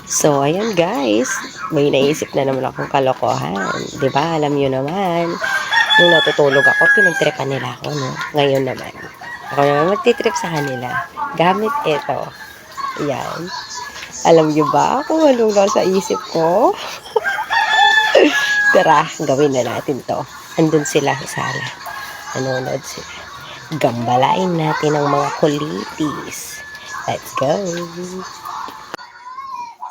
So, ayan guys, may naisip na naman akong kalokohan. 'Di ba? Alam niyo naman, nung natutulog ako, pinagtripan nila ako, no? Ngayon naman, ako naman magtitrip sa kanila. Gamit ito. Ayan. Alam niyo ba kung anong nasa isip ko? Tara, gawin na natin to. Andun sila sa sala. Nanonood sila. Gambalain natin ang mga kulitis. Let's go!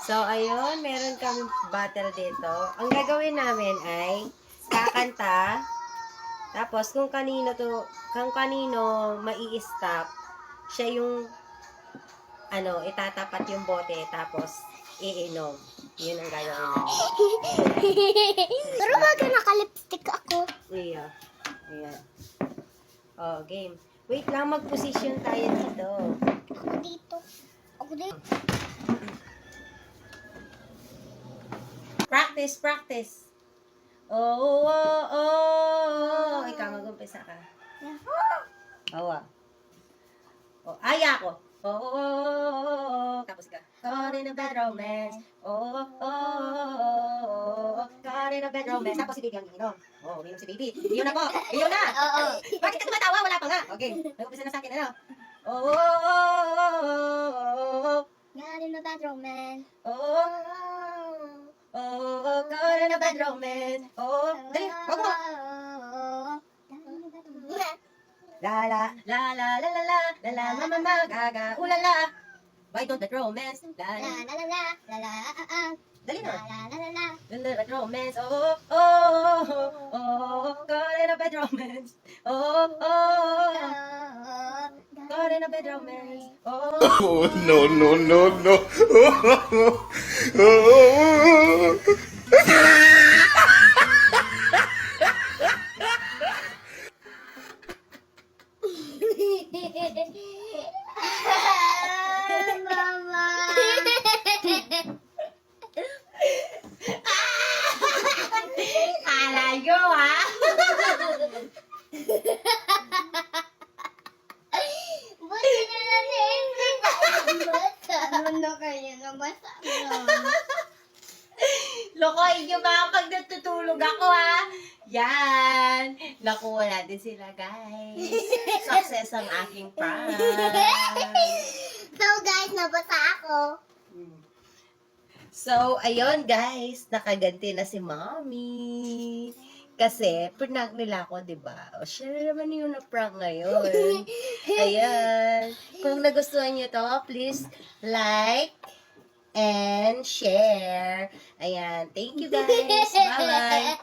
So, ayun, meron kaming battle dito. Ang gagawin namin ay kakanta. Tapos, kung kanino mai-stop, siya yung, itatapat yung bote, tapos, iinom. Yun ang gagawin namin. Pero wag naka-lipstick ako. Iya. Ayan. Oh, game. Wait lang, mag-position tayo dito. Ako dito. Ako dito. Practice. Oh, oh, oh. Ikaw, mag-umpisa ka. Oh, oh, aya ko. Oh, oh, oh. Tapos ka. Caught in a bad romance. Oh, oh, oh. Caught in a bad romance. Tapos si baby ang inom. Oh, uminom si baby. Iyon ako. Iyon na. Oo. Bakit ka tumatawa? Wala pa nga. Okay. Nag-umpisa na sa akin, ano? Oh, oh, oh. Got in a bad romance. Oh, oh, caught in a bad romance. Oh, dali, wag mo. La la la la la la la la la mama ma gaga ulala. Why don't that romance? La La la la la la la la dali la na. la la la la. La la that romance. Oh oh oh oh caught in a bad romance. Oh oh caught in a bad romance. Oh. Oh, no, no, no, no. Mama. Alayo ha. Buti na lang hindi ka basa. Ano kayo nabasa mo? Lokoy nyo ba pag natutulog ako ha? Yan. Nakuha natin sila guys. Success ang aking prank. So guys, nabasa ako. So, ayun guys. Nakaganti na si mommy. Kasi, prank nila ako, diba? O, siya na naman yung na-prank ngayon. Ayan. Kung nagustuhan nyo to, please like and share. Ayan. Thank you guys. Bye-bye.